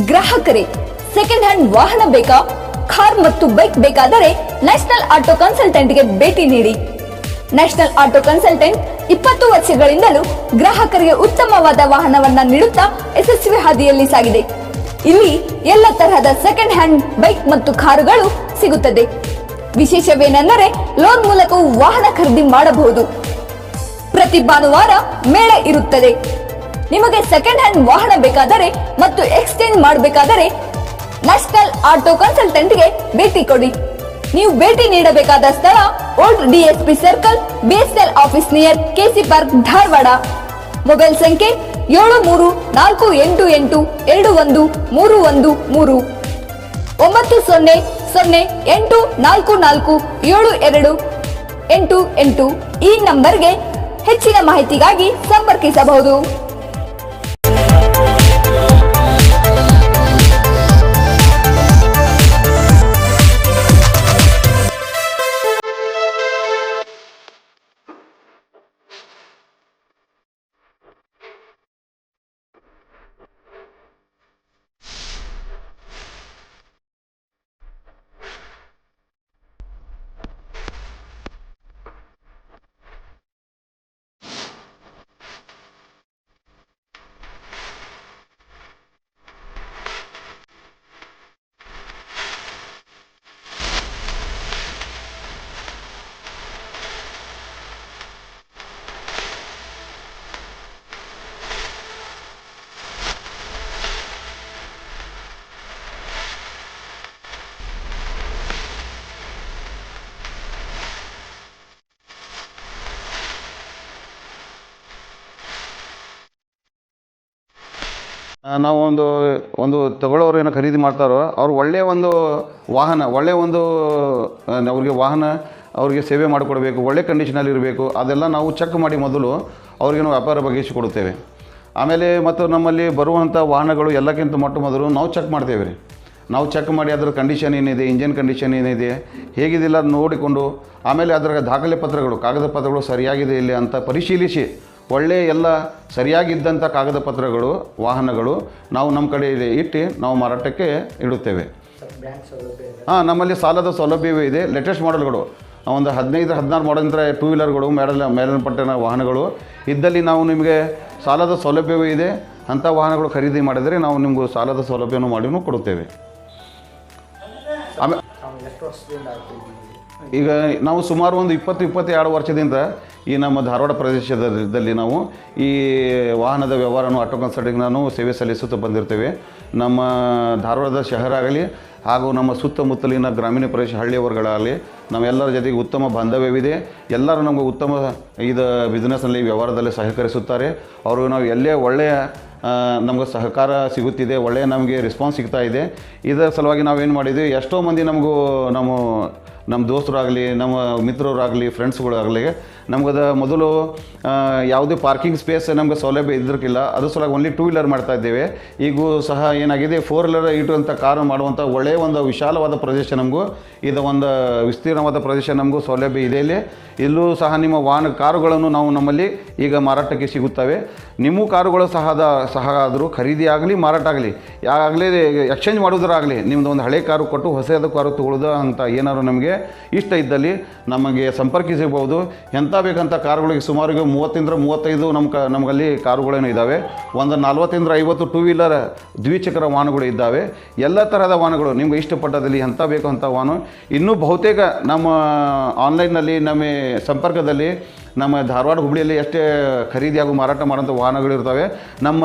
ಗ್ರಾಹಕರೇ, second hand ವಾಹನ ಬೇಕಾ? ಕಾರ್ ಮತ್ತು ಬೈಕ್ ಬೇಕಾದರೆ ನ್ಯಾಷನಲ್ ಆಟೋ ಕನ್ಸಲ್ಟೆಂಟ್ಗೆ ಭೇಟಿ ನೀಡಿ. ನ್ಯಾಷನಲ್ ಆಟೋ ಕನ್ಸಲ್ಟೆಂಟ್ 20 ವರ್ಷಗಳಿಂದಲೂ ಗ್ರಾಹಕರಿಗೆ ಉತ್ತಮವಾದ ವಾಹನವನ್ನ ನೀಡುತ್ತಾ ಯಶಸ್ವಿ ಹಾದಿಯಲ್ಲಿ ಸಾಗಿದೆ. ಇಲ್ಲಿ ಎಲ್ಲ ತರಹದ ಸೆಕೆಂಡ್ ಹ್ಯಾಂಡ್ ಬೈಕ್ ಮತ್ತು ಕಾರುಗಳು ಸಿಗುತ್ತದೆ. ವಿಶೇಷವೇನೆಂದರೆ ಲೋನ್ ಮೂಲಕವೂ ವಾಹನ ಖರೀದಿ ಮಾಡಬಹುದು. ಪ್ರತಿ ಭಾನುವಾರ ಮೇಳ ಇರುತ್ತದೆ. ನಿಮಗೆ ಸೆಕೆಂಡ್ ಹ್ಯಾಂಡ್ ವಾಹನ ಬೇಕಾದರೆ ಮತ್ತು ಎಕ್ಸ್ಚೇಂಜ್ ಮಾಡಬೇಕಾದರೆ ನ್ಯಾಷನಲ್ ಆಟೋ ಕನ್ಸಲ್ಟೆಂಟ್ಗೆ ಭೇಟಿ ಕೊಡಿ. ನೀವು ಭೇಟಿ ನೀಡಬೇಕಾದ ಸ್ಥಳ old DSP circle, BSL office near KC park, Dharwad. Mobile ಸಂಖ್ಯೆ 7348821313 9008447288. ಈ ನಂಬರ್ಗೆ ಹೆಚ್ಚಿನ ಮಾಹಿತಿಗಾಗಿ ಸಂಪರ್ಕಿಸಬಹುದು. ನಾವು ಒಂದು ತಗೊಳ್ಳೋರು ಏನೋ ಖರೀದಿ ಮಾಡ್ತಾರೋ ಅವ್ರು ಒಳ್ಳೆಯ ಒಂದು ವಾಹನ, ಅವ್ರಿಗೆ ಸೇವೆ ಮಾಡಿಕೊಡ್ಬೇಕು, ಒಳ್ಳೆ ಕಂಡೀಷನಲ್ಲಿ ಇರಬೇಕು. ಅದೆಲ್ಲ ನಾವು ಚೆಕ್ ಮಾಡಿ ಮೊದಲು ಅವ್ರಿಗೆ ನಾವು ವ್ಯಾಪಾರ ಬಗೆಹರಿಸಿಕೊಡುತ್ತೇವೆ. ಆಮೇಲೆ ಮತ್ತು ನಮ್ಮಲ್ಲಿ ಬರುವಂಥ ವಾಹನಗಳು ಎಲ್ಲಕ್ಕಿಂತ ಮೊದಲು ನಾವು ಚೆಕ್ ಮಾಡ್ತೇವೆ ರೀ. ನಾವು ಚೆಕ್ ಮಾಡಿ ಅದರ ಕಂಡೀಷನ್ ಏನಿದೆ, ಇಂಜಿನ್ ಕಂಡೀಷನ್ ಏನಿದೆ, ಹೇಗಿದಿಲ್ಲ ನೋಡಿಕೊಂಡು ಆಮೇಲೆ ಅದರ ದಾಖಲೆ ಪತ್ರಗಳು, ಕಾಗದ ಪತ್ರಗಳು ಸರಿಯಾಗಿದೆ ಇಲ್ಲಿ ಅಂತ ಪರಿಶೀಲಿಸಿ ಒಳ್ಳೆಯ ಎಲ್ಲ ಸರಿಯಾಗಿದ್ದಂಥ ಕಾಗದ ಪತ್ರಗಳು, ವಾಹನಗಳು ನಾವು ನಮ್ಮ ಕಡೆ ಇಟ್ಟು ನಾವು ಮಾರಾಟಕ್ಕೆ ಇಡುತ್ತೇವೆ. ನಮ್ಮಲ್ಲಿ ಸಾಲದ ಸೌಲಭ್ಯವೂ ಇದೆ. ಲೇಟೆಸ್ಟ್ ಮಾಡೆಲ್ಗಳು ಒಂದು 15-16 ಮಾಡೆಲ್ ಟೂ ವೀಲರ್ಗಳು, ಮೇಲ್ಪಟ್ಟಣ ವಾಹನಗಳು ಇದ್ದಲ್ಲಿ ನಾವು ನಿಮಗೆ ಸಾಲದ ಸೌಲಭ್ಯವೂ ಇದೆ. ಅಂಥ ವಾಹನಗಳು ಖರೀದಿ ಮಾಡಿದರೆ ನಾವು ನಿಮಗೂ ಸಾಲದ ಸೌಲಭ್ಯವನ್ನು ಮಾಡಿಯೂ ಕೊಡುತ್ತೇವೆ. ಆಮೇಲೆ ಈಗ ನಾವು ಸುಮಾರು ಒಂದು 20-22 ವರ್ಷದಿಂದ ಈ ನಮ್ಮ ಧಾರವಾಡ ಪ್ರದೇಶದಲ್ಲಿ ನಾವು ಈ ವಾಹನದ ವ್ಯವಹಾರವನ್ನು ಆಟೋ ಕನ್ಸಲ್ಟಿಂಗ್ ನಾನು ಸೇವೆ ಸಲ್ಲಿಸುತ್ತಾ ಬಂದಿರ್ತೇವೆ. ನಮ್ಮ ಧಾರವಾಡದ ಶಹರ ಆಗಲಿ ಹಾಗೂ ನಮ್ಮ ಸುತ್ತಮುತ್ತಲಿನ ಗ್ರಾಮೀಣ ಪ್ರದೇಶ ಹಳ್ಳಿಯವರುಗಳಾಗಲಿ ನಮ್ಮೆಲ್ಲರ ಜೊತೆಗೆ ಉತ್ತಮ ಬಾಂಧವ್ಯವಿದೆ. ಎಲ್ಲರೂ ನಮಗೆ ಉತ್ತಮ ಬಿಸ್ನೆಸ್ನಲ್ಲಿ ವ್ಯವಹಾರದಲ್ಲಿ ಸಹಕರಿಸುತ್ತಾರೆ. ಅವರು ನಾವು ಎಲ್ಲೇ ಒಳ್ಳೆಯ ನಮಗೆ ಸಹಕಾರ ಸಿಗುತ್ತಿದೆ, ಒಳ್ಳೆಯ ನಮಗೆ ರೆಸ್ಪಾನ್ಸ್ ಸಿಗ್ತಾ ಇದೆ. ಇದರ ಸಲುವಾಗಿ ನಾವೇನು ಮಾಡಿದ್ವಿ, ಎಷ್ಟೋ ಮಂದಿ ನಮ್ಮ ದೋಸ್ತರಾಗಲಿ, ನಮ್ಮ ಮಿತ್ರರಾಗಲಿ, ಫ್ರೆಂಡ್ಸ್ಗಳಾಗಲಿ ನಮ್ಗದ ಮೊದಲು ಯಾವುದೇ ಪಾರ್ಕಿಂಗ್ ಸ್ಪೇಸ್ ನಮಗೆ ಸೌಲಭ್ಯ ಇದ್ದಿರಲಿಲ್ಲ. ಅದ್ರ ಸಲುವಾಗಿ ಓನ್ಲಿ 2 ವೀಲರ್ ಮಾಡ್ತಾ ಇದ್ದೇವೆ. ಈಗೂ ಸಹ ಏನಾಗಿದೆ 4 ವೀಲರ್ ಇಟ್ಟುವಂಥ ಕಾರು ಮಾಡುವಂಥ ಒಳ್ಳೆಯ ಒಂದು ವಿಶಾಲವಾದ ಪ್ರದೇಶ ನಮಗೂ ಇದು ಒಂದು ವಿಸ್ತೀರ್ಣವಾದ ಪ್ರದೇಶ ನಮಗೂ ಸೌಲಭ್ಯ ಇದೆ. ಇಲ್ಲೂ ಸಹ ನಿಮ್ಮ ಕಾರುಗಳನ್ನು ನಾವು ನಮ್ಮಲ್ಲಿ ಈಗ ಮಾರಾಟಕ್ಕೆ ಸಿಗುತ್ತವೆ. ನಿಮ್ಮ ಕಾರುಗಳು ಸಹ ಆದರೂ ಖರೀದಿ ಆಗಲಿ ಮಾರಾಟ ಆಗಲಿ ಆಗಲಿ ಎಕ್ಸ್ಚೇಂಜ್ ಮಾಡೋದ್ರಾಗಲಿ ನಿಮ್ಮದು ಒಂದು ಹಳೆ ಕಾರು ಕೊಟ್ಟು ಹೊಸದ ಕಾರು ತೊಗೊಳ್ಳೋದು ಅಂತ ಏನಾದ್ರು ನಮಗೆ ಇಷ್ಟ ಇದ್ದಲ್ಲಿ ನಮಗೆ ಸಂಪರ್ಕಿಸಬಹುದು. ಎಂಥ ಬೇಕಂತ ಕಾರುಗಳಿಗೆ ಸುಮಾರು 30-35 ನಮಗಲ್ಲಿ ಕಾರುಗಳೇನು ಇದ್ದಾವೆ. ಒಂದು 40-50 ಟೂ ವೀಲರ್ ದ್ವಿಚಕ್ರ ವಾಹನಗಳು ಇದ್ದಾವೆ. ಎಲ್ಲ ಥರದ ವಾಹನಗಳು ನಿಮ್ಗೆ ಇಷ್ಟಪಟ್ಟದಲ್ಲಿ ಎಂಥ ಬೇಕು ಅಂಥ ವಾಹನ ಇನ್ನೂ ಬಹುತೇಕ ನಮ್ಮ ಆನ್ಲೈನ್ನಲ್ಲಿ ನಮ್ಮ ಸಂಪರ್ಕದಲ್ಲಿ ನಮ್ಮ ಧಾರವಾಡ ಹುಬ್ಬಳ್ಳಿಯಲ್ಲಿ ಎಷ್ಟೇ ಖರೀದಿ ಹಾಗೂ ಮಾರಾಟ ಮಾಡೋಂಥ ವಾಹನಗಳಿರ್ತವೆ. ನಮ್ಮ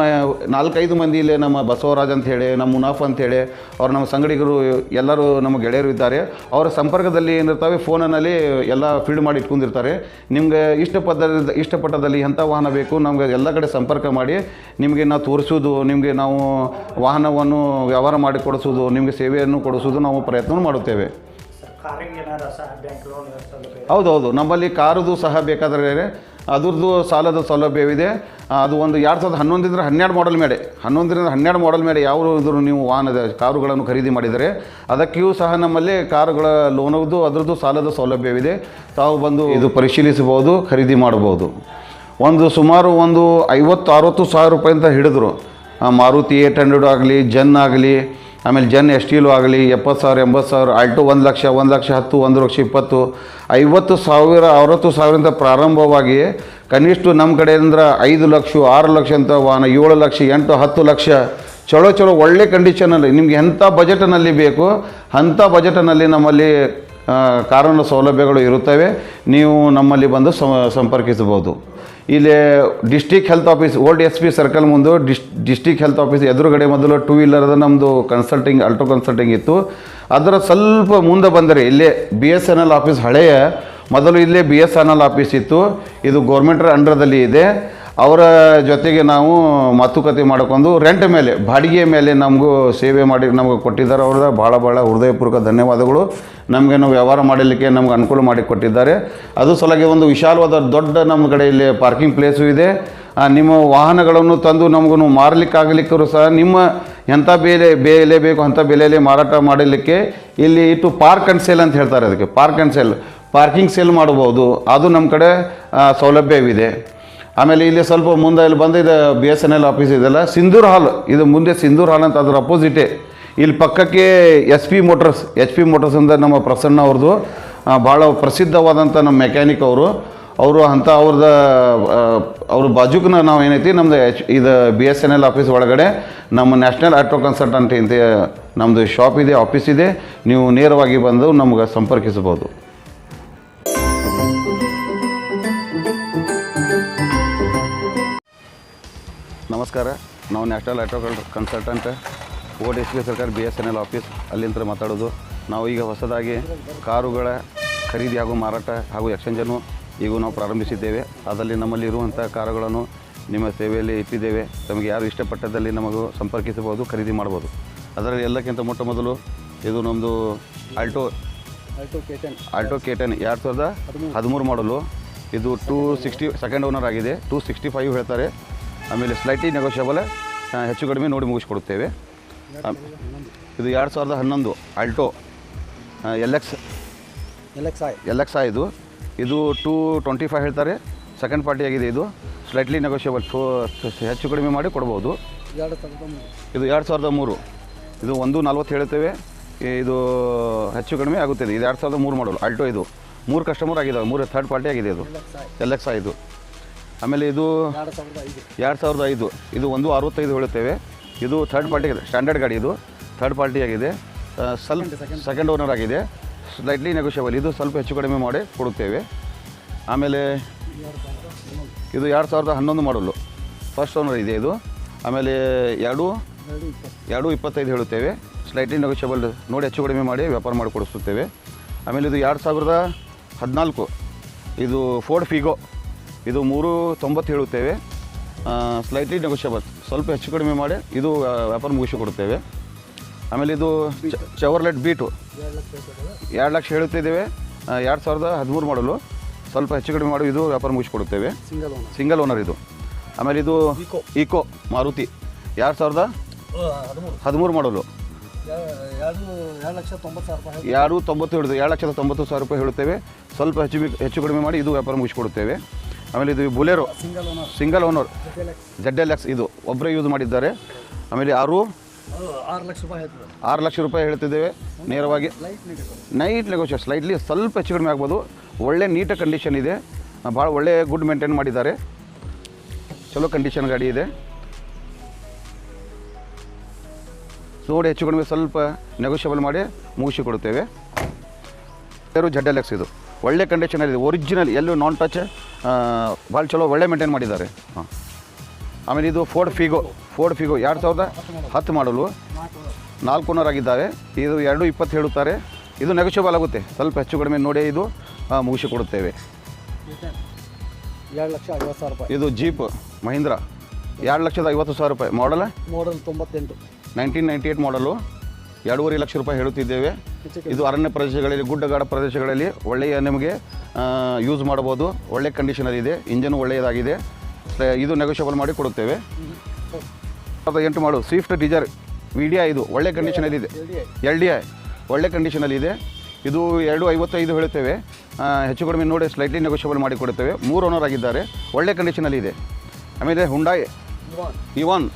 4-5 ಮಂದಿ ಇಲ್ಲಿ ನಮ್ಮ ಬಸವರಾಜ್ ಅಂಥೇಳಿ, ನಮ್ಮ ಮುನಾಫ್ ಅಂಥೇಳಿ ಅವ್ರು ನಮ್ಮ ಸಂಗಡಿಗರು ಎಲ್ಲರೂ ನಮ್ಮ ಗೆಳೆಯರು ಇದ್ದಾರೆ. ಅವರ ಸಂಪರ್ಕದಲ್ಲಿ ಏನಿರ್ತವೆ ಫೋನಲ್ಲಿ ಎಲ್ಲ ಫೀಡ್ ಮಾಡಿ ಇಟ್ಕೊಂಡಿರ್ತಾರೆ. ನಿಮಗೆ ಇಷ್ಟಪಟ್ಟದಲ್ಲಿ ಎಂಥ ವಾಹನ ಬೇಕು ನಮಗೆ ಎಲ್ಲ ಕಡೆ ಸಂಪರ್ಕ ಮಾಡಿ ನಿಮಗೆ ನಾವು ತೋರಿಸೋದು, ನಿಮಗೆ ನಾವು ವಾಹನವನ್ನು ವ್ಯವಹಾರ ಮಾಡಿ ಕೊಡಿಸೋದು, ನಿಮಗೆ ಸೇವೆಯನ್ನು ಕೊಡಿಸೋದು ನಾವು ಪ್ರಯತ್ನ ಮಾಡುತ್ತೇವೆ. ಹೌದೌದು, ನಮ್ಮಲ್ಲಿ ಕಾರದು ಸಹ ಬೇಕಾದರೆ ಅದ್ರದ್ದು ಸಾಲದ ಸೌಲಭ್ಯವಿದೆ. ಅದು ಒಂದು 2011-12 ಮಾಡೆಲ್ ಮೇಲೆ ಯಾವುದಾದ್ರು ನೀವು ವಾಹನದ ಕಾರುಗಳನ್ನು ಖರೀದಿ ಮಾಡಿದರೆ ಅದಕ್ಕಿಯೂ ಸಹ ನಮ್ಮಲ್ಲಿ ಕಾರುಗಳ ಲೋನದ್ದು ಅದರದ್ದು ಸಾಲದ ಸೌಲಭ್ಯವಿದೆ. ತಾವು ಬಂದು ಇದು ಪರಿಶೀಲಿಸಬಹುದು, ಖರೀದಿ ಮಾಡಬಹುದು. ಸುಮಾರು 50-60 ಸಾವಿರ ರೂಪಾಯಿ ಅಂತ ಹಿಡಿದ್ರು ಮಾರುತಿ 800 ಆಗಲಿ, ಜನ್ ಆಗಲಿ, ಆಮೇಲೆ ಜನ್ ಎಸ್ಟೀಲು ಆಗಲಿ 70,000 80,000, ಆಲ್ಟೋ 1,00,000 1,10,000 1,20,000 50,000 60,000 ಪ್ರಾರಂಭವಾಗಿ ಕನಿಷ್ಠ ನಮ್ಮ ಕಡೆಯಿಂದ 5 ಲಕ್ಷ 6 ಲಕ್ಷ ಅಂತ ವಾಹನ 7 ಲಕ್ಷ 8 10 ಲಕ್ಷ ಚಲೋ ಒಳ್ಳೆ ಕಂಡೀಷನಲ್ಲಿ ನಿಮಗೆ ಎಂಥ ಬಜೆಟ್ನಲ್ಲಿ ಬೇಕು ಅಂಥ ಬಜೆಟ್ನಲ್ಲಿ ನಮ್ಮಲ್ಲಿ ಕಾರಿನ ಸೌಲಭ್ಯಗಳು ಇರುತ್ತವೆ. ನೀವು ನಮ್ಮಲ್ಲಿ ಬಂದು ಸಂಪರ್ಕಿಸಬಹುದು. ಇಲ್ಲಿ district health office old SP circle ಮುಂದೆ ಡಿಸ್ಟಿಕ್ ಹೆಲ್ತ್ ಆಫೀಸ್ ಎದುರುಗಡೆ ಮೊದಲು 2 ವೀಲರ್ದ ನಮ್ಮದು ಕನ್ಸಲ್ಟಿಂಗ್ ಆಲ್ಟೋ ಕನ್ಸಲ್ಟಿಂಗ್ ಇತ್ತು. ಅದರ ಸ್ವಲ್ಪ ಮುಂದೆ ಬಂದರೆ ಇಲ್ಲೇ BSNL ಆಫೀಸ್ ಹಳೆಯ ಮೊದಲು ಇಲ್ಲೇ BSNL ಆಫೀಸ್ ಇತ್ತು. ಇದು ಗೌರ್ಮೆಂಟರ ಅಂಡರ್ದಲ್ಲಿ ಇದೆ. ಅವರ ಜೊತೆಗೆ ನಾವು ಮಾತುಕತೆ ಮಾಡಿಕೊಂಡು ರೆಂಟ್ ಮೇಲೆ ಬಾಡಿಗೆ ಮೇಲೆ ನಮಗೂ ಸೇವೆ ಮಾಡಿ ನಮಗೆ ಕೊಟ್ಟಿದ್ದಾರೆ. ಅವ್ರದ್ದು ಭಾಳ ಹೃದಯಪೂರ್ವಕ ಧನ್ಯವಾದಗಳು. ನಮಗೇನು ವ್ಯವಹಾರ ಮಾಡಲಿಕ್ಕೆ ನಮ್ಗೆ ಅನುಕೂಲ ಮಾಡಿ ಕೊಟ್ಟಿದ್ದಾರೆ. ಅದು ಸಲುವಾಗಿ ಒಂದು ವಿಶಾಲವಾದ ದೊಡ್ಡ ನಮ್ಮ ಕಡೆ ಇಲ್ಲಿ ಪಾರ್ಕಿಂಗ್ ಪ್ಲೇಸು ಇದೆ. ನಿಮ್ಮ ವಾಹನಗಳನ್ನು ತಂದು ನಮಗೂ ಮಾರಲಿಕ್ಕಾಗಲಿಕ್ಕೂ ಸಹ ನಿಮ್ಮ ಎಂಥ ಬೆಲೆ ಬೇಕು ಅಂಥ ಬೆಲೆಯಲ್ಲಿ ಮಾರಾಟ ಮಾಡಲಿಕ್ಕೆ ಇಲ್ಲಿ ಇಟ್ಟು ಪಾರ್ಕ್ ಆ್ಯಂಡ್ ಸೇಲ್ ಅಂತ ಹೇಳ್ತಾರೆ. ಅದಕ್ಕೆ park and sale parking sale ಮಾಡ್ಬೋದು. ಅದು ನಮ್ಮ ಕಡೆ ಸೌಲಭ್ಯವಿದೆ. ಆಮೇಲೆ ಇಲ್ಲಿ ಸ್ವಲ್ಪ ಮುಂದೆ ಇಲ್ಲಿ ಬಂದು ಇದು BSNL ಆಫೀಸ್ ಇದೆಲ್ಲ ಸಿಂಧೂರ್ ಹಾಲ್, ಇದು ಮುಂದೆ ಸಿಂಧೂರ್ ಹಾಲ್ ಅಂತ ಅದ್ರ ಅಪೋಸಿಟೇ. ಇಲ್ಲಿ ಪಕ್ಕಕ್ಕೆ HP ಮೋಟರ್ಸ್ ಅಂತ ನಮ್ಮ ಪ್ರಸನ್ನ ಅವ್ರದ್ದು ಭಾಳ ಪ್ರಸಿದ್ಧವಾದಂಥ ನಮ್ಮ ಮೆಕ್ಯಾನಿಕ್ ಅವರು ಅಂಥ ಅವ್ರ ಬಾಜುಕನ ನಾವು ಏನೈತಿ ನಮ್ಮದು ಇದು BSNL ಆಫೀಸ್ ಒಳಗಡೆ ನಮ್ಮ ನ್ಯಾಷನಲ್ ಆಟೋ ಕನ್ಸಲ್ಟೆಂಟ್ ಅಂತ ನಮ್ಮದು ಶಾಪ್ ಇದೆ, ಆಫೀಸ್ ಇದೆ. ನೀವು ನೇರವಾಗಿ ಬಂದು ನಮ್ಗೆ ಸಂಪರ್ಕಿಸಬಹುದು. ನಮಸ್ಕಾರ, ನಾವು national auto consultant old SP ಸರ್ಕಾರ BSNL ಆಫೀಸ್ ಅಲ್ಲಿಂದ ಮಾತಾಡೋದು. ನಾವು ಈಗ ಹೊಸದಾಗಿ ಕಾರುಗಳ ಖರೀದಿ ಹಾಗೂ ಮಾರಾಟ ಹಾಗೂ ಎಕ್ಸ್ಚೇಂಜನ್ನು ಈಗ ನಾವು ಪ್ರಾರಂಭಿಸಿದ್ದೇವೆ. ಅದರಲ್ಲಿ ನಮ್ಮಲ್ಲಿ ಇರುವಂಥ ಕಾರುಗಳನ್ನು ನಿಮ್ಮ ಸೇವೆಯಲ್ಲಿ ಇಟ್ಟಿದ್ದೇವೆ. ತಮಗೆ ಯಾರು ಇಷ್ಟಪಟ್ಟದಲ್ಲಿ ನಮಗೂ ಸಂಪರ್ಕಿಸಬಹುದು, ಖರೀದಿ ಮಾಡ್ಬೋದು. ಅದರಲ್ಲಿ ಎಲ್ಲಕ್ಕಿಂತ ಮೊಟ್ಟ ಮೊದಲು ಇದು ನಮ್ಮದು ಆಲ್ಟೋ K10 2013 ಮಾಡಲು. ಇದು 260 ಸೆಕೆಂಡ್ ಓನರ್ ಆಗಿದೆ. 265 ಹೇಳ್ತಾರೆ. ಆಮೇಲೆ ಸ್ಲೈಟ್ಲಿ ನೆಗೋಷಿಯಬಲ್, ಹೆಚ್ಚು ಕಡಿಮೆ ನೋಡಿ ಮುಗಿಸ್ಕೊಡುತ್ತೇವೆ. ಇದು 2011 ಆಲ್ಟೋ LXi ಇದು 225 ಹೇಳ್ತಾರೆ. ಸೆಕೆಂಡ್ ಪಾರ್ಟಿ ಆಗಿದೆ. ಇದು ಸ್ಲೈಟ್ಲಿ ನೆಗೋಷಿಯಬಲ್, ಹೆಚ್ಚು ಕಡಿಮೆ ಮಾಡಿ ಕೊಡ್ಬೋದು. ಇದು 2003 ಇದು 140 ಹೇಳ್ತೇವೆ. ಇದು ಹೆಚ್ಚು ಕಡಿಮೆ ಆಗುತ್ತದೆ. ಇದು 2003 ಮಾಡಲು ಆಲ್ಟೋ. ಇದು 3 ಕಸ್ಟಮರ್ ಆಗಿದ್ದಾವೆ, 3 ಥರ್ಡ್ ಪಾರ್ಟಿ ಆಗಿದೆ. ಇದು LXi ಇದು. ಆಮೇಲೆ ಇದು 2005 ಇದು 165 ಹೇಳುತ್ತೇವೆ. ಇದು ಥರ್ಡ್ ಪಾರ್ಟಿ ಆಗಿದೆ, ಸ್ಟ್ಯಾಂಡರ್ಡ್ ಗಾಡಿ. ಇದು ಥರ್ಡ್ ಪಾರ್ಟಿ ಆಗಿದೆ, ಸ್ವಲ್ಪ ಸೆಕೆಂಡ್ ಓನರ್ ಆಗಿದೆ, ಸ್ಲೈಟ್ಲಿ ನೆಗೋಷಿಯಬಲ್. ಇದು ಸ್ವಲ್ಪ ಹೆಚ್ಚು ಕಡಿಮೆ ಮಾಡಿ ಕೊಡುತ್ತೇವೆ. ಆಮೇಲೆ ಇದು 2011 ಮಾಡಲು ಫಸ್ಟ್ ಓನರ್ ಇದೆ ಇದು. ಆಮೇಲೆ 225 ಹೇಳುತ್ತೇವೆ, ಸ್ಲೈಟ್ಲಿ ನೆಗೋಷಿಯಬಲ್ ನೋಡಿ ಹೆಚ್ಚು ಕಡಿಮೆ ಮಾಡಿ ವ್ಯಾಪಾರ ಮಾಡಿ ಕೊಡಿಸುತ್ತೇವೆ. ಆಮೇಲೆ ಇದು 2014 ಇದು ಫೋರ್ಡ್ ಫಿಗೋ. ಇದು 390 ಹೇಳುತ್ತೇವೆ, ಸ್ಲೈಟ್ಲಿ ನೆಗೋಷಿಯಬಲ್, ಸ್ವಲ್ಪ ಹೆಚ್ಚು ಕಡಿಮೆ ಮಾಡಿ ಇದು ವ್ಯಾಪಾರ ಮುಗಿಸಿಕೊಡುತ್ತೇವೆ. ಆಮೇಲೆ ಇದು ಚೆವರ್ಲೆಟ್ ಬೀಟು 2 ಲಕ್ಷ ಹೇಳುತ್ತಿದ್ದೇವೆ. 2013 ಮಾಡಲು, ಸ್ವಲ್ಪ ಹೆಚ್ಚು ಕಡಿಮೆ ಮಾಡಿ ಇದು ವ್ಯಾಪಾರ ಮುಗಿಸಿಕೊಡುತ್ತೇವೆ. ಸಿಂಗಲ್ ಓನರ್ ಇದು. ಆಮೇಲೆ ಇದು ಈಕೋ ಮಾರುತಿ 2013 ಮಾಡಲು 290 ಹೇಳುತ್ತೇವೆ. 2,90,000 ರೂಪಾಯಿ ಹೇಳುತ್ತೇವೆ, ಸ್ವಲ್ಪ ಹೆಚ್ಚು ಕಡಿಮೆ ಮಾಡಿ ಇದು ವ್ಯಾಪಾರ ಮುಗಿಸಿಕೊಡುತ್ತೇವೆ. ಆಮೇಲೆ ಇದು ಬುಲೆರೋ ಸಿಂಗಲ್ ಓನರ್ ZLX, ಇದು ಒಬ್ಬರೇ ಯೂಸ್ ಮಾಡಿದ್ದಾರೆ. ಆಮೇಲೆ 6 ಲಕ್ಷ ರೂಪಾಯಿ ಹೇಳ್ತಿದ್ದೇವೆ ನೇರವಾಗಿ. ನೈಟ್ ನೆಗೋಷಿಯೇಟ್, ಸ್ಲೈಟ್ಲಿ ಸ್ವಲ್ಪ ಹೆಚ್ಚು ಕಡಿಮೆ ಆಗ್ಬೋದು. ಒಳ್ಳೆ ನೀಟ ಕಂಡೀಷನ್ ಇದೆ, ಭಾಳ ಒಳ್ಳೆ ಗುಡ್ ಮೇಂಟೈನ್ ಮಾಡಿದ್ದಾರೆ, ಚಲೋ ಕಂಡೀಷನ್ ಗಾಡಿ ಇದೆ. ನೋಡಿ ಹೆಚ್ಚು ಕಡಿಮೆ ಸ್ವಲ್ಪ ನೆಗೋಷಿಯಬಲ್ ಮಾಡಿ ಮುಗಿಸಿಕೊಡುತ್ತೇವೆ. ZLX ಇದು ಒಳ್ಳೆ ಕಂಡೀಷನಲ್ಲಿದೆ, ಒರಿಜಿನಲ್, ಎಲ್ಲೂ ನಾನ್ ಟಚ್, ಭಾಳ ಚಲೋ ಒಳ್ಳೆ ಮೇಂಟೈನ್ ಮಾಡಿದ್ದಾರೆ. ಆಮೇಲೆ ಇದು ಫೋರ್ಡ್ ಫಿಗೋ 2010 ಮಾಡಲು 4 ಓನರ್ ಆಗಿದ್ದಾರೆ. ಇದು 220 ಹೇಳುತ್ತಾರೆ. ಇದು ನೆಗೋಷಿಯಬಲ್ ಆಗುತ್ತೆ, ಸ್ವಲ್ಪ ಹೆಚ್ಚು ಕಡಿಮೆ ನೋಡಿ ಇದು ಮುಗಿಸಿಕೊಡುತ್ತೇವೆ. 2,50,000 ರೂಪಾಯಿ. ಇದು ಜೀಪ್ ಮಹೀಂದ್ರ 2,50,000 ರೂಪಾಯಿ ಮಾಡಲ್ 1998 ಮಾಡಲು 2.5 ಲಕ್ಷ ರೂಪಾಯಿ ಹೇಳುತ್ತಿದ್ದೇವೆ. ಇದು ಅರಣ್ಯ ಪ್ರದೇಶಗಳಲ್ಲಿ, ಗುಡ್ಡಗಾಡ ಪ್ರದೇಶಗಳಲ್ಲಿ ಒಳ್ಳೆಯ ನಿಮಗೆ ಯೂಸ್ ಮಾಡ್ಬೋದು. ಒಳ್ಳೆ ಕಂಡೀಷನಲ್ಲಿದೆ, ಇಂಜನು ಒಳ್ಳೆಯದಾಗಿದೆ. ಇದು ನೆಗೋಷಿಯಬಲ್ ಮಾಡಿ ಕೊಡುತ್ತೇವೆ. 8 ಮಾಡು ಸ್ವಿಫ್ಟ್ ಡಿಸೈರ್ ವಿಡಿಯಾ, ಇದು ಒಳ್ಳೆ ಕಂಡೀಷನಲ್ಲಿದೆ. LDI ಒಳ್ಳೆ ಕಂಡೀಷನಲ್ಲಿದೆ. ಇದು 255 ಹೇಳುತ್ತೇವೆ, ಹೆಚ್ಚು ಕಡಿಮೆ ನೋಡಿ ಸ್ಲೈಟ್ಲಿ ನೆಗೋಷಿಯಬಲ್ ಮಾಡಿ ಕೊಡುತ್ತೇವೆ. 3 ಓನರ್ ಆಗಿದ್ದಾರೆ, ಒಳ್ಳೆ ಕಂಡೀಷನಲ್ಲಿದೆ. ಆಮೇಲೆ Hyundai Ivan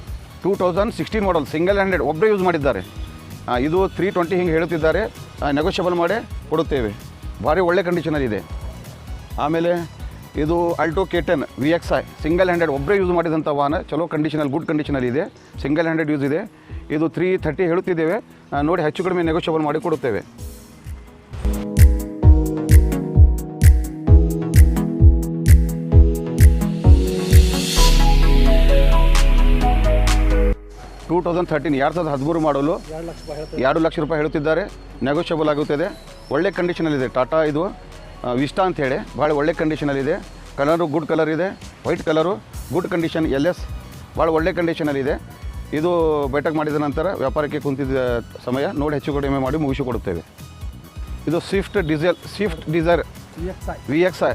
2016 model single handed ಒಬ್ಬರೇ ಯೂಸ್ ಮಾಡಿದ್ದಾರೆ. ಇದು 320 ಹಿಂಗೆ ಹೇಳುತ್ತಿದ್ದಾರೆ, ನೆಗೋಷಿಯಬಲ್ ಮಾಡೇ ಕೊಡುತ್ತೇವೆ. ಭಾರಿ ಒಳ್ಳೆ ಕಂಡೀಷನಲ್ಲಿದೆ. ಆಮೇಲೆ ಇದು Alto K10 VXI single handed ಒಬ್ಬರೇ ಯೂಸ್ ಮಾಡಿದಂಥ ವಾಹನ, ಚಲೋ ಕಂಡೀಷನಲ್ಲಿ ಗುಡ್ ಕಂಡೀಷನಲ್ಲಿದೆ, ಸಿಂಗಲ್ ಹ್ಯಾಂಡೆಡ್ ಯೂಸ್ ಇದೆ. ಇದು 330 ಹೇಳುತ್ತಿದ್ದೇವೆ, ನೋಡಿ ಹೆಚ್ಚು ಕಡಿಮೆ ನೆಗೋಷಿಯಬಲ್ ಮಾಡಿ ಕೊಡುತ್ತೇವೆ. ಟೂ 2013 ಮಾಡಲು 2 ಲಕ್ಷ ರೂಪಾಯಿ ಹೇಳುತ್ತಿದ್ದಾರೆ, ನೆಗೋಷಿಯಬಲ್ ಆಗುತ್ತದೆ. ಒಳ್ಳೆ ಕಂಡೀಷನಲ್ಲಿದೆ. ಟಾಟಾ ಇದು ವಿಸ್ಟಾ ಅಂತ ಹೇಳಿ ಭಾಳ ಒಳ್ಳೆ ಕಂಡೀಷನಲ್ಲಿದೆ. ಕಲರು ಗುಡ್ ಕಲರ್ ಇದೆ, white colour good condition LS ಭಾಳ ಒಳ್ಳೆ ಕಂಡೀಷನಲ್ಲಿದೆ. ಇದು ಬೈಟಕ್ ಮಾಡಿದ ನಂತರ ವ್ಯಾಪಾರಕ್ಕೆ ಕುಂತಿದ್ದ ಸಮಯ ನೋಡಿ ಹೆಚ್ಚು ಕಡಿಮೆ ಮಾಡಿ ಮುಗಿಸಿಕೊಡುತ್ತೇವೆ. ಇದು ಸ್ವಿಫ್ಟ್ ಡಿಸೈರ್ VXI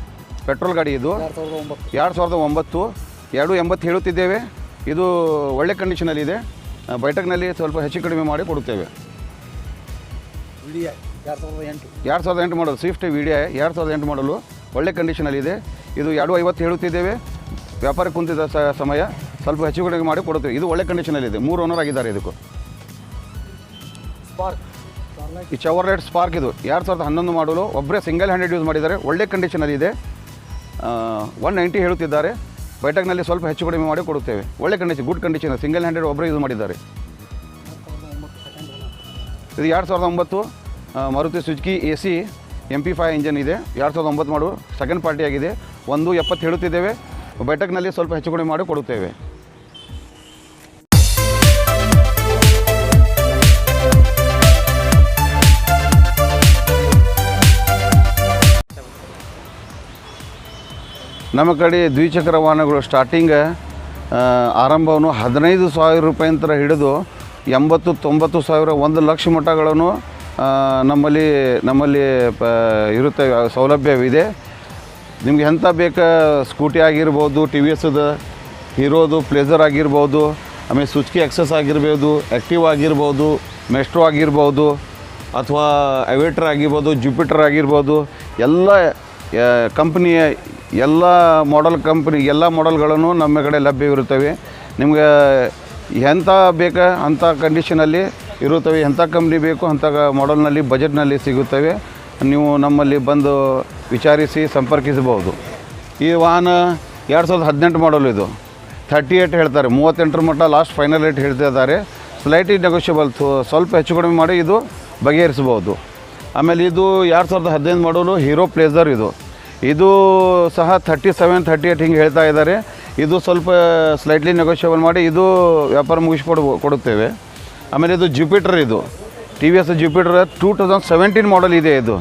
ಪೆಟ್ರೋಲ್ ಗಾಡಿ. ಇದು 2009 280 ಹೇಳುತ್ತಿದ್ದೇವೆ. ಇದು ಒಳ್ಳೆ ಕಂಡೀಷನಲ್ಲಿದೆ. ಬೈಟಕ್ನಲ್ಲಿ ಸ್ವಲ್ಪ ಹೆಚ್ಚು ಕಡಿಮೆ ಮಾಡಿ ಕೊಡುತ್ತೇವೆ. 2008 ಮಾಡಲು ಸ್ವಿಫ್ಟ್ VDI 2008 ಮಾಡಲು ಒಳ್ಳೆ ಕಂಡೀಷನಲ್ಲಿದೆ. ಇದು 250 ಹೇಳುತ್ತಿದ್ದೇವೆ. ವ್ಯಾಪಾರ ಕುಂತಿದ್ದ ಸಮಯ ಸ್ವಲ್ಪ ಹೆಚ್ಚು ಕಡಿಮೆ ಮಾಡಿ ಕೊಡುತ್ತೇವೆ. ಇದು ಒಳ್ಳೆ ಕಂಡೀಷನಲ್ಲಿದೆ. 3 ಓನರ್ ಆಗಿದ್ದಾರೆ ಇದಕ್ಕೂ. ಈ ಚವರ್ಲೆಟ್ ಸ್ಪಾರ್ಕ್ ಇದು 2011 ಮಾಡಲು ಒಬ್ಬರೇ ಸಿಂಗಲ್ ಹ್ಯಾಂಡೆಡ್ ಯೂಸ್ ಮಾಡಿದ್ದಾರೆ, ಒಳ್ಳೆ ಕಂಡೀಷನಲ್ಲಿದೆ. 190 ಹೇಳುತ್ತಿದ್ದಾರೆ. ಬೈಟಕ್ನಲ್ಲಿ ಸ್ವಲ್ಪ ಹೆಚ್ಚು ಕಡಿಮೆ ಮಾಡಿ ಕೊಡುತ್ತೇವೆ. ಒಳ್ಳೆ condition good condition, single handed ಒಬ್ಬರೇ ಯೂಸ್ ಮಾಡಿದ್ದಾರೆ. ಇದು 2009 Maruti Suzuki AC MP5 engine ಇದೆ. 2009 ಮಾಡು ಸೆಕೆಂಡ್ ಪಾರ್ಟಿ ಆಗಿದೆ. 170 ಹೇಳುತ್ತಿದ್ದೇವೆ. ಬೈಟಕ್ನಲ್ಲಿ ಸ್ವಲ್ಪ ಹೆಚ್ಚು ಕಡಿಮೆ ಮಾಡಿ ಕೊಡುತ್ತೇವೆ. ನಮ್ಮ ಕಡೆ ದ್ವಿಚಕ್ರ ವಾಹನಗಳು ಸ್ಟಾರ್ಟಿಂಗ್ ಆರಂಭವನ್ನು 15,000 ರೂಪಾಯಿಂದ ಹಿಡಿದು 80-90 ಸಾವಿರ 1 ಲಕ್ಷ ಮಟ್ಟಗಳನ್ನು ನಮ್ಮಲ್ಲಿ ಇರುತ್ತೆ, ಸೌಲಭ್ಯವಿದೆ. ನಿಮಗೆ ಎಂಥ ಬೇಕಾ ಸ್ಕೂಟಿ ಆಗಿರ್ಬೋದು, TVSದು ಹೀರೋದು ಪ್ಲೇಸರ್ ಆಗಿರ್ಬೋದು, ಆಮೇಲೆ ಸುಜುಕಿ ಎಕ್ಸಸ್ ಆಗಿರ್ಬೋದು, ಆ್ಯಕ್ಟಿವ್ ಆಗಿರ್ಬೋದು, ಮೆಸ್ಟ್ರೋ ಆಗಿರ್ಬೋದು, ಅಥವಾ ಅವೇಟ್ರ್ ಆಗಿರ್ಬೋದು, ಜುಪಿಟರ್ ಆಗಿರ್ಬೋದು, ಎಲ್ಲ ಕಂಪ್ನಿಯ ಎಲ್ಲ ಮಾಡೆಲ್ಗಳನ್ನು ನಮ್ಮ ಕಡೆ ಲಭ್ಯವಿರುತ್ತವೆ. ನಿಮಗೆ ಎಂಥ ಬೇಕಾ ಅಂಥ ಕಂಡೀಷನಲ್ಲಿ ಇರುತ್ತವೆ. ಎಂಥ ಕಂಪ್ನಿ ಬೇಕು ಅಂಥ ಮಾಡೆಲ್ನಲ್ಲಿ ಬಜೆಟ್ನಲ್ಲಿ ಸಿಗುತ್ತವೆ. ನೀವು ನಮ್ಮಲ್ಲಿ ಬಂದು ವಿಚಾರಿಸಿ ಸಂಪರ್ಕಿಸಬಹುದು. ಈ ವಾಹನ 2018 ಮಾಡಲು ಇದು 38 ಹೇಳ್ತಾರೆ, 38 ಮಟ್ಟ ಲಾಸ್ಟ್ ಫೈನಲ್ ರೇಟ್ ಹೇಳ್ತಿದ್ದಾರೆ. ಸ್ಲೈಟ್ಲಿ ನೆಗೋಷಿಯಬಲ್, ಸ್ವಲ್ಪ ಹೆಚ್ಚು ಕಡಿಮೆ ಮಾಡಿ ಇದು ಬಗೆಹರಿಸ್ಬೋದು. ಆಮೇಲೆ ಇದು 2015 ಮಾಡಲು ಹೀರೋ ಪ್ಲೇಸರ್ ಇದು ಸಹ 37-38 ಹಿಂಗೆ ಹೇಳ್ತಾ ಇದ್ದಾರೆ. ಇದು ಸ್ವಲ್ಪ ಸ್ಲೈಟ್ಲಿ ನೆಗೋಷಿಯಬಲ್ ಮಾಡಿ ಇದು ವ್ಯಾಪಾರ ಕೊಡುತ್ತೇವೆ. ಆಮೇಲೆ ಇದು ಜುಪಿಟರ್, ಇದು TVS ಜುಪಿಟರ್ 2017 ಮಾಡಲ್ ಇದೆ. ಇದು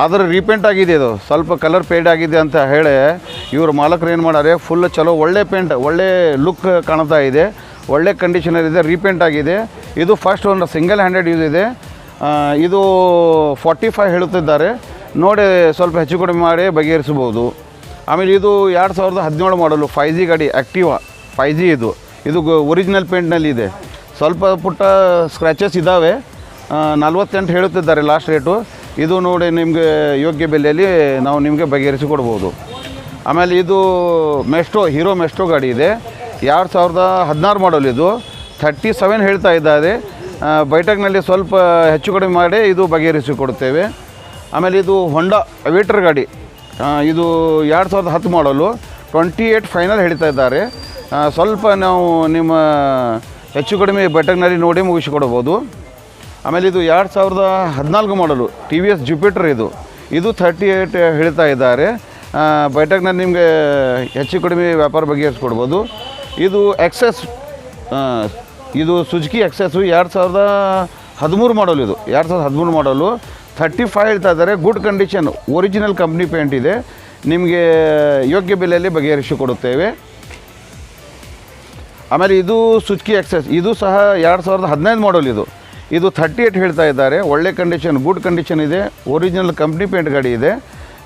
ಆದರೆ ರೀಪೇಂಟ್ ಆಗಿದೆ. ಇದು ಸ್ವಲ್ಪ ಕಲರ್ ಪೇಂಟ್ ಆಗಿದೆ ಅಂತ ಹೇಳಿ ಇವರು ಮಾಲಕರು ಏನು ಮಾಡ್ತಾರೆ, ಫುಲ್ ಚಲೋ ಒಳ್ಳೆ ಪೇಂಟ್, ಒಳ್ಳೆ ಲುಕ್ ಕಾಣ್ತಾ ಇದೆ, ಒಳ್ಳೆ ಕಂಡೀಷನಲ್ಲಿದೆ, ರೀಪೇಂಟ್ ಆಗಿದೆ. ಇದು ಫಸ್ಟ್ ಒಂದು ಸಿಂಗಲ್ ಹ್ಯಾಂಡೆಡ್ ಯೂಸ್ ಇದೆ. ಇದು 45 ಹೇಳುತ್ತಿದ್ದಾರೆ. ನೋಡಿ ಸ್ವಲ್ಪ ಹೆಚ್ಚು ಕಡಿಮೆ ಮಾಡಿ ಬಗೆಹರಿಸ್ಬೋದು. ಆಮೇಲೆ ಇದು 2017 ಮಾಡಲು 5G ಗಾಡಿ, ಆ್ಯಕ್ಟಿವಾ 5G ಇದು ಒರಿಜಿನಲ್ ಪೇಂಟ್ನಲ್ಲಿದೆ. ಸ್ವಲ್ಪ ಪುಟ್ಟ ಸ್ಕ್ರ್ಯಾಚಸ್ ಇದ್ದಾವೆ. 48 ಹೇಳುತ್ತಿದ್ದಾರೆ ಲಾಸ್ಟ್ ರೇಟು. ಇದು ನೋಡಿ ನಿಮಗೆ ಯೋಗ್ಯ ಬೆಲೆಯಲ್ಲಿ ನಾವು ನಿಮಗೆ ಬಗೆಹರಿಸಿ ಕೊಡ್ಬೋದು. ಆಮೇಲೆ ಇದು ಹೀರೋ ಮೆಸ್ಟ್ರೋ ಗಾಡಿ ಇದೆ. 2016 ಮಾಡಲ್ ಇದು 37 ಹೇಳ್ತಾ ಇದ್ದಾರೆ. ಬೈಟಕ್ನಲ್ಲಿ ಸ್ವಲ್ಪ ಹೆಚ್ಚು ಕಡಿಮೆ ಮಾಡಿ ಇದು ಬಗೆಹರಿಸಿ ಕೊಡುತ್ತೇವೆ. ಆಮೇಲೆ ಇದು ಹೊಂಡಾ ಅವೇಟ್ರ್ ಗಾಡಿ, ಇದು 2010 ಮಾಡಲು 28 ಫೈನಲ್ ಹೇಳ್ತಾ ಇದ್ದಾರೆ. ಸ್ವಲ್ಪ ನಾವು ನಿಮ್ಮ ಹೆಚ್ಚು ಕಡಿಮೆ ಬೈಟಕ್ನಲ್ಲಿ ನೋಡಿ ಮುಗಿಸಿಕೊಡ್ಬೋದು. ಆಮೇಲೆ ಇದು 2014 ಮಾಡಲು TVS ಜುಪಿಟರ್, ಇದು 38 ಹೇಳ್ತಾ ಇದ್ದಾರೆ. ಬೈಟಕ್ನಲ್ಲಿ ನಿಮಗೆ ಹೆಚ್ಚು ಕಡಿಮೆ ವ್ಯಾಪಾರ ಬಗೆಹರಿಸ್ಕೊಡ್ಬೋದು. ಇದು ಎಕ್ಸೆಸ್, ಇದು ಸುಜುಕಿ ಎಕ್ಸೆಸ್ಸು 2013 ಮಾಡಲು, ಇದು 2013 ಮಾಡಲು 35 ಹೇಳ್ತಾ ಇದ್ದಾರೆ. Good condition, original company paint ಇದೆ. ನಿಮಗೆ ಯೋಗ್ಯ ಬೆಲೆಯಲ್ಲಿ ಬಗೆಹರಿಸಿ ಕೊಡುತ್ತೇವೆ. ಆಮೇಲೆ ಇದು ಸುಜುಕಿ ಎಕ್ಸೆಸ್, ಇದು ಸಹ 2015 ಮಾಡಲ್, ಇದು 38 ಹೇಳ್ತಾ ಇದ್ದಾರೆ. ಒಳ್ಳೆ ಕಂಡೀಷನ್, ಗುಡ್ ಕಂಡೀಷನ್ ಇದೆ, ಒರಿಜಿನಲ್ ಕಂಪ್ನಿ ಪೇಂಟ್ ಗಾಡಿ ಇದೆ.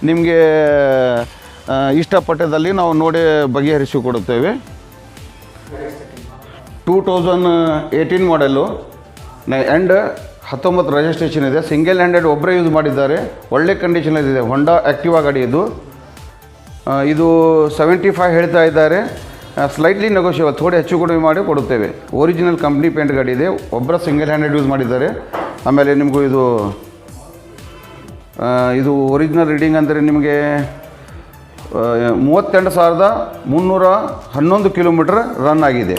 ನಿಮಗೆ ಇಷ್ಟಪಟ್ಟದಲ್ಲಿ ನಾವು ನೋಡಿ ಬಗೆಹರಿಸಿ ಕೊಡುತ್ತೇವೆ. 2018 ಮಾಡಲು ಆ್ಯಂಡ್ 19 ರಿಜಿಸ್ಟ್ರೇಷನ್ ಇದೆ. ಸಿಂಗಲ್ ಹ್ಯಾಂಡೆಡ್ ಒಬ್ಬರೇ ಯೂಸ್ ಮಾಡಿದ್ದಾರೆ. ಒಳ್ಳೆ ಕಂಡೀಷನಲ್ಲಿದೆ. ಹೊಂಡಾ ಆ್ಯಕ್ಟಿವಾ ಗಾಡಿ ಇದು 75 ಹೇಳ್ತಾ ಇದ್ದಾರೆ. ಸ್ಲೈಟ್ಲಿ ನೆಗೋಷಿಯಬಲ್, ಥೋಡೆ ಹೆಚ್ಚು ಕಡಿಮೆ ಮಾಡಿ ಕೊಡುತ್ತೇವೆ. ಒರಿಜಿನಲ್ ಕಂಪ್ನಿ ಪೇಂಟ್ ಗಾಡಿ ಇದೆ, ಒಬ್ಬರ ಸಿಂಗಲ್ ಹ್ಯಾಂಡೆಡ್ ಯೂಸ್ ಮಾಡಿದ್ದಾರೆ. ಆಮೇಲೆ ನಿಮಗೂ ಇದು ಒರಿಜಿನಲ್ ರೀಡಿಂಗ್ ಅಂದರೆ ನಿಮಗೆ 32,311 ಕಿಲೋಮೀಟ್ರ್ ರನ್ ಆಗಿದೆ.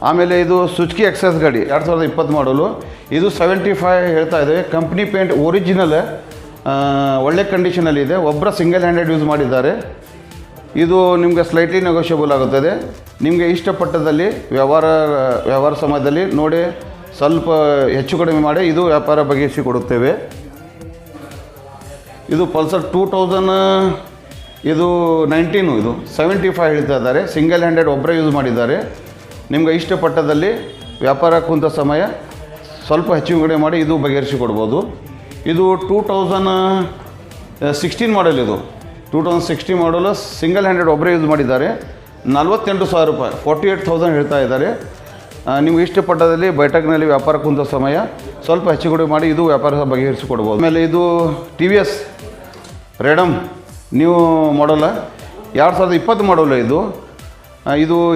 ಆಮೇಲೆ ಇದು ಸುಜುಕಿ ಎಕ್ಸೆಸ್ ಗಾಡಿ 2020 ಮಾಡಲು, ಇದು 75 ಹೇಳ್ತಾ ಇದ್ದೇವೆ. ಕಂಪ್ನಿ ಪೇಂಟ್ ಒರಿಜಿನಲ್, ಒಳ್ಳೆ ಕಂಡೀಷನಲ್ಲಿದೆ, ಒಬ್ಬರ ಸಿಂಗಲ್ ಹ್ಯಾಂಡೆಡ್ ಯೂಸ್ ಮಾಡಿದ್ದಾರೆ. ಇದು ನಿಮಗೆ ಸ್ಲೈಟ್ಲಿ ನೆಗೋಷಿಯಬಲ್ ಆಗುತ್ತದೆ. ನಿಮಗೆ ಇಷ್ಟಪಟ್ಟದಲ್ಲಿ ವ್ಯವಹಾರ ಸಮಯದಲ್ಲಿ ನೋಡಿ ಸ್ವಲ್ಪ ಹೆಚ್ಚು ಕಡಿಮೆ ಮಾಡಿ ಇದು ವ್ಯಾಪಾರ ಬಗೆಹರಿಸಿ ಕೊಡುತ್ತೇವೆ. ಇದು ಪಲ್ಸರ್ 2019 ಇದು 75 ಹೇಳ್ತಾ ಇದ್ದಾರೆ. ಸಿಂಗಲ್ ಹ್ಯಾಂಡೆಡ್ ಒಬ್ಬರೇ ಯೂಸ್ ಮಾಡಿದ್ದಾರೆ. ನಿಮ್ಗೆ ಇಷ್ಟಪಟ್ಟದಲ್ಲಿ ವ್ಯಾಪಾರ ಕುಂತ ಸಮಯ ಸ್ವಲ್ಪ ಹೆಚ್ಚು ಕಡಿಮೆ ಮಾಡಿ ಇದು ಬಗೆಹರಿಸಿ ಕೊಡ್ಬೋದು. ಇದು 2016 ಮಾಡಲ್, ಇದು 2016 ಮಾಡಲು ಸಿಂಗಲ್ ಹ್ಯಾಂಡೆಡ್ ಒಬ್ಬರೇ ಯೂಸ್ ಮಾಡಿದ್ದಾರೆ. 48,000 ರೂಪಾಯಿ 48,000 ಹೇಳ್ತಾ ಇದ್ದಾರೆ. ನಿಮ್ಗೆ ಇಷ್ಟಪಟ್ಟದಲ್ಲಿ ಬೈಟಕ್ನಲ್ಲಿ ವ್ಯಾಪಾರ ಕುಂತ ಸಮಯ ಸ್ವಲ್ಪ ಹೆಚ್ಚು ಕಡಿಮೆ ಮಾಡಿ ಇದು ವ್ಯಾಪಾರ ಬಗೆಹರಿಸಿಕೊಡ್ಬೋದು. ಆಮೇಲೆ ಇದು TVS ರೇಡಮ್ ನ್ಯೂ ಮಾಡಲ್ 2020 ಮಾಡಲು, ಇದು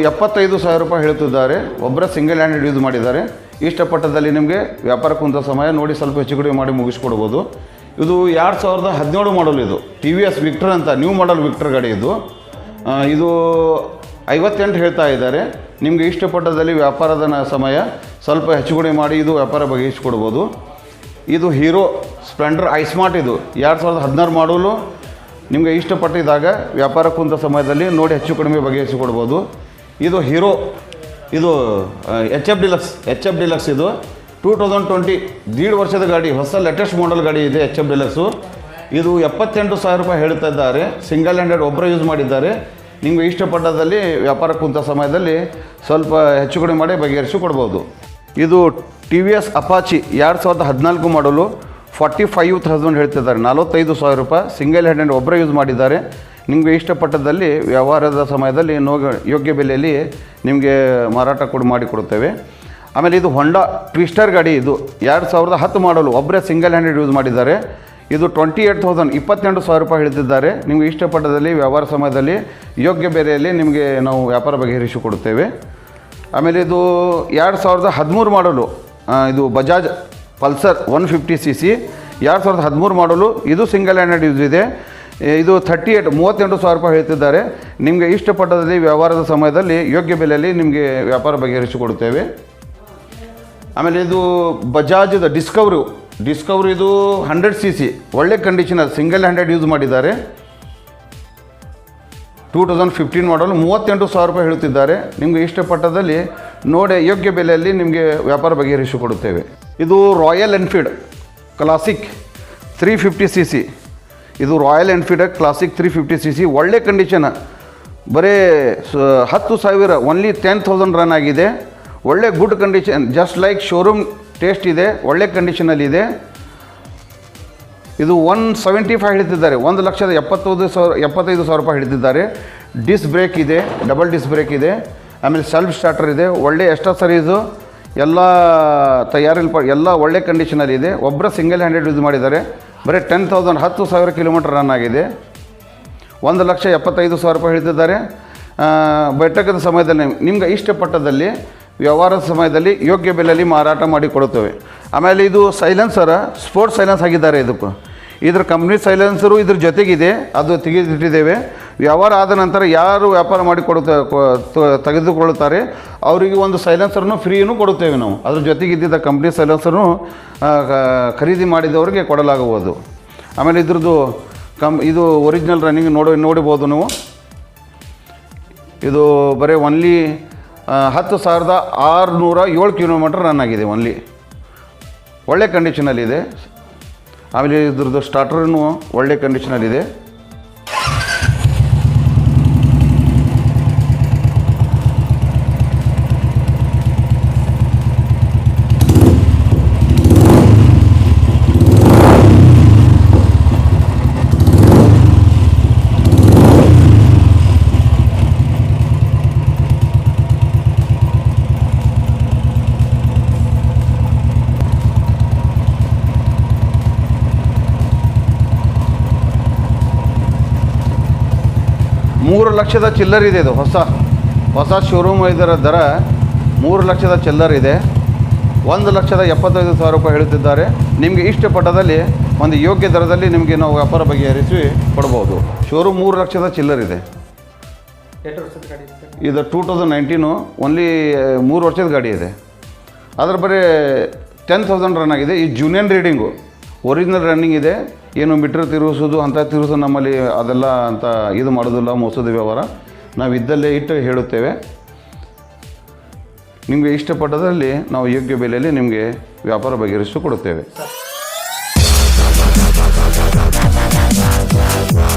75,000 ರೂಪಾಯಿ ಹೇಳ್ತಿದ್ದಾರೆ. ಒಬ್ಬರ ಸಿಂಗಲ್ ಹ್ಯಾಂಡೆಡ್ ಯೂಸ್ ಮಾಡಿದ್ದಾರೆ. ಇಷ್ಟಪಟ್ಟದಲ್ಲಿ ನಿಮಗೆ ವ್ಯಾಪಾರ ಕುಂತ ಸಮಯ ನೋಡಿ ಸ್ವಲ್ಪ ಹೆಚ್ಚು ಕಡಿಮೆ ಮಾಡಿ ಮುಗಿಸ್ಕೊಡ್ಬೋದು. ಇದು 2017 ಮಾಡಲ್, ಇದು TVS ವಿಕ್ಟರ್ ಅಂತ ನ್ಯೂ ಮಾಡಲ್ ವಿಕ್ಟರ್ ಗಾಡಿ. ಇದು 58 ಹೇಳ್ತಾ ಇದ್ದಾರೆ. ನಿಮಗೆ ಇಷ್ಟಪಟ್ಟದಲ್ಲಿ ವ್ಯಾಪಾರದ ಸಮಯ ಸ್ವಲ್ಪ ಹೆಚ್ಚು ಕಡಿಮೆ ಮಾಡಿ ಇದು ವ್ಯಾಪಾರ ಬಗೆಹರಿಸಿಕೊಡ್ಬೋದು. ಇದು ಹೀರೋ ಸ್ಪ್ಲೆಂಡರ್ ಐಸ್ಮಾರ್ಟ್, ಇದು 2016 ಮಾಡಲು. ನಿಮಗೆ ಇಷ್ಟಪಟ್ಟಿದ್ದಾಗ ವ್ಯಾಪಾರ ಕುಂತ ಸಮಯದಲ್ಲಿ ನೋಡಿ ಹೆಚ್ಚು ಕಡಿಮೆ ಬಗೆಹರಿಸಿಕೊಡ್ಬೋದು. ಇದು ಹೀರೋ, ಇದು HF ಡಿಲಕ್ಸ್ ಇದು 2020 1.5 ವರ್ಷದ ಗಾಡಿ, ಹೊಸ ಲೇಟೆಸ್ಟ್ ಮಾಡಲ್ ಗಾಡಿ ಇದೆ HF ಡಿಲಕ್ಸು. ಇದು 78,000 ರೂಪಾಯಿ ಹೇಳ್ತಾ ಇದ್ದಾರೆ. ಸಿಂಗಲ್ ಹ್ಯಾಂಡೆಡ್ ಒಬ್ಬರೇ ಯೂಸ್ ಮಾಡಿದ್ದಾರೆ. ನಿಮಗೆ ಇಷ್ಟಪಟ್ಟದಲ್ಲಿ ವ್ಯಾಪಾರ ಕುಂತ ಸಮಯದಲ್ಲಿ ಸ್ವಲ್ಪ ಹೆಚ್ಚು ಕಡಿಮೆ ಮಾಡಿ ಬಗೆಹರಿಸಿ ಕೊಡ್ಬೋದು. ಇದು TVS ಅಪಾಚಿ 2014 ಮಾಡಲು 45,000 ಹೇಳ್ತಿದ್ದಾರೆ. 45,000 ರೂಪಾಯಿ ಸಿಂಗಲ್ ಹ್ಯಾಂಡೆಡ್ ಒಬ್ಬರೇ ಯೂಸ್ ಮಾಡಿದ್ದಾರೆ. ನಿಮಗೆ ಇಷ್ಟಪಟ್ಟದಲ್ಲಿ ವ್ಯವಹಾರದ ಸಮಯದಲ್ಲಿ ಯೋಗ್ಯ ಬೆಲೆಯಲ್ಲಿ ನಿಮಗೆ ಮಾರಾಟ ಮಾಡಿಕೊಡುತ್ತೇವೆ. ಆಮೇಲೆ ಇದು ಹೊಂಡಾ ಟ್ವಿಸ್ಟರ್ ಗಾಡಿ, ಇದು 2010 ಮಾಡಲು, ಒಬ್ಬರೇ ಸಿಂಗಲ್ ಹ್ಯಾಂಡೆಡ್ ಯೂಸ್ ಮಾಡಿದ್ದಾರೆ. ಇದು 28,000 ರೂಪಾಯಿ ಹೇಳ್ತಿದ್ದಾರೆ. ನಿಮಗೆ ಇಷ್ಟಪಟ್ಟದಲ್ಲಿ ವ್ಯವಹಾರ ಸಮಯದಲ್ಲಿ ಯೋಗ್ಯ ಬೆಲೆಯಲ್ಲಿ ನಿಮಗೆ ನಾವು ವ್ಯಾಪಾರ ಬಗೆಹರಿಸಿಕೊಡುತ್ತೇವೆ. ಆಮೇಲೆ ಇದು 2013 ಮಾಡಲು, ಇದು ಬಜಾಜ್ ಪಲ್ಸರ್ 150cc 2013 ಮಾಡಲು, ಇದು ಸಿಂಗಲ್ ಹ್ಯಾಂಡೆಡ್ ಯೂಸ್ ಇದೆ. ಇದು 38,000 ರೂಪಾಯಿ ಹೇಳ್ತಿದ್ದಾರೆ. ನಿಮಗೆ ಇಷ್ಟಪಟ್ಟದಲ್ಲಿ ವ್ಯವಹಾರದ ಸಮಯದಲ್ಲಿ ಯೋಗ್ಯ ಬೆಲೆಯಲ್ಲಿ ನಿಮಗೆ ವ್ಯಾಪಾರ ಬಗೆಹರಿಸಿಕೊಡುತ್ತೇವೆ. ಆಮೇಲೆ ಇದು ಬಜಾಜ್ದ ಡಿಸ್ಕವರಿ ಇದು 100cc ಒಳ್ಳೆ ಕಂಡೀಷನಲ್ಲಿ ಸಿಂಗಲ್ ಹ್ಯಾಂಡೆಡ್ ಯೂಸ್ ಮಾಡಿದ್ದಾರೆ. 2015 ಮಾಡಲು 38,000 ರೂಪಾಯಿ ಹೇಳ್ತಿದ್ದಾರೆ. ನಿಮಗೆ ಇಷ್ಟಪಟ್ಟದಲ್ಲಿ ನೋಡಿ ಯೋಗ್ಯ ಬೆಲೆಯಲ್ಲಿ ನಿಮಗೆ ವ್ಯಾಪಾರ ಬಗೆಹರಿಸಿಕೊಡುತ್ತೇವೆ. ಇದು ರಾಯಲ್ ಎನ್ಫೀಲ್ಡ್ ಕ್ಲಾಸಿಕ್ 350cc, ಇದು ರಾಯಲ್ ಎನ್ಫೀಲ್ಡ್ ಕ್ಲಾಸಿಕ್ 350cc ಒಳ್ಳೆ ಕಂಡೀಷನ್, ಬರೀ 10,000 ಓನ್ಲಿ 10,000 ರನ್ ಆಗಿದೆ. ಒಳ್ಳೆ good condition, just like showroom taste ಇದೆ, ಒಳ್ಳೆ ಕಂಡೀಷನಲ್ಲಿದೆ. ಇದು 175 ಹೇಳ್ತಿದ್ದಾರೆ. 1,75,000 ರೂಪಾಯಿ ಹೇಳ್ತಿದ್ದಾರೆ. ಡಿಸ್ ಬ್ರೇಕ್ ಇದೆ, ಡಬಲ್ ಡಿಸ್ ಬ್ರೇಕ್ ಇದೆ. ಆಮೇಲೆ ಸೆಲ್ಫ್ ಸ್ಟಾರ್ಟರ್ ಇದೆ. ಒಳ್ಳೆ ಎಕ್ಸಸರೀಸು ಎಲ್ಲ ಎಲ್ಲ ಒಳ್ಳೆ ಕಂಡೀಷನಲ್ಲಿದೆ. ಒಬ್ಬರ ಸಿಂಗಲ್ ಹ್ಯಾಂಡೆಡ್ ಯೂಸ್ ಮಾಡಿದ್ದಾರೆ. ಬರೀ 10,000 ಕಿಲೋಮೀಟರ್ ರನ್ ಆಗಿದೆ. 1,75,000 ರೂಪಾಯಿ ಹೇಳ್ತಿದ್ದಾರೆ. ಬೆಟ್ಟಕದ ಸಮಯದಲ್ಲಿ ನಿಮ್ಗೆ ಇಷ್ಟಪಟ್ಟದಲ್ಲಿ ವ್ಯವಹಾರದ ಸಮಯದಲ್ಲಿ ಯೋಗ್ಯ ಬೆಲೆಯಲ್ಲಿ ಮಾರಾಟ ಮಾಡಿಕೊಡುತ್ತೇವೆ. ಆಮೇಲೆ ಇದು ಸೈಲೆನ್ಸರ್ ಸ್ಪೋರ್ಟ್ಸ್ ಸೈಲೆನ್ಸ್ ಆಗಿದ್ದಾರೆ. ಇದ್ರ ಕಂಪ್ನಿ ಸೈಲೆನ್ಸರು ಇದ್ರ ಜೊತೆಗಿದೆ, ಅದು ತೆಗೆದಿಟ್ಟಿದ್ದೇವೆ. ವ್ಯವಹಾರ ಆದ ನಂತರ ಯಾರು ವ್ಯಾಪಾರ ತೆಗೆದುಕೊಳ್ಳುತ್ತಾರೆ ಅವರಿಗೆ ಒಂದು ಸೈಲೆನ್ಸರ್ನು ಫ್ರೀನೂ ಕೊಡುತ್ತೇವೆ ನಾವು. ಅದ್ರ ಜೊತೆಗಿದ್ದ ಕಂಪ್ನಿ ಸೈಲೆನ್ಸರ್ನು ಖರೀದಿ ಮಾಡಿದವರಿಗೆ ಕೊಡಲಾಗುವುದು. ಆಮೇಲೆ ಇದ್ರದ್ದು ಇದು ಒರಿಜಿನಲ್ ರನ್ನಿಂಗ್ ನೋಡಿಬೋದು ನೀವು. ಇದು ಬರೀ ಓನ್ಲಿ 10,607 ಕಿಲೋಮೀಟರ್ ರನ್ ಆಗಿದೆ ಓನ್ಲಿ. ಒಳ್ಳೆ ಕಂಡೀಷನಲ್ಲಿದೆ. ಆಮೇಲೆ ಇದ್ರದ್ದು ಸ್ಟಾರ್ಟರ್ನು ಒಳ್ಳೆ ಕಂಡೀಷನಲ್ಲಿದೆ. $3 ಲಕ್ಷದ ಚಿಲ್ಲರ್ ಇದೆ ಇದು ಹೊಸ. ಹೊಸ ಶೋರೂಮ್ ಇದರ ದರ 3 ಲಕ್ಷದ ಚಿಲ್ಲರ್ ಇದೆ. 1,75,000 ರೂಪಾಯಿ ಹೇಳುತ್ತಿದ್ದಾರೆ. ನಿಮಗೆ ಇಷ್ಟಪಟ್ಟದಲ್ಲಿ ಒಂದು ಯೋಗ್ಯ ದರದಲ್ಲಿ ನಿಮಗೆ ನಾವು ವ್ಯಾಪಾರ ಬಗೆಹರಿಸಿ ಕೊಡ್ಬೋದು. ಶೋರೂಮ್ 3 ಲಕ್ಷದ ಚಿಲ್ಲರ್ ಇದೆ. ಇದು 2019 ಓನ್ಲಿ 3 ವರ್ಷದ ಗಾಡಿ ಇದೆ. ಅದರ ಬರೀ 10,000 ರನ್ ಆಗಿದೆ. ಈ ಜೂನಿಯನ್ ರೀಡಿಂಗು ಒರಿಜಿನಲ್ ರನ್ನಿಂಗ್ ಇದೆ. ಏನು ಮೀಟ್ರ್ ತಿರುಗಿಸೋದು ಅಂಥ ತಿರುಗಿಸೋದು ನಮ್ಮಲ್ಲಿ ಅದೆಲ್ಲ ಅಂತ ಇದು ಮಾಡೋದಿಲ್ಲ, ಮೋಸದ ವ್ಯವಹಾರ. ನಾವು ಇದ್ದಲ್ಲೇ ಇಟ್ಟು ಹೇಳುತ್ತೇವೆ. ನಿಮಗೆ ಇಷ್ಟಪಟ್ಟದಲ್ಲಿ ನಾವು ಯೋಗ್ಯ ಬೆಲೆಯಲ್ಲಿ ನಿಮಗೆ ವ್ಯಾಪಾರ ಬಗೆಹರಿಸಿ ಕೊಡುತ್ತೇವೆ.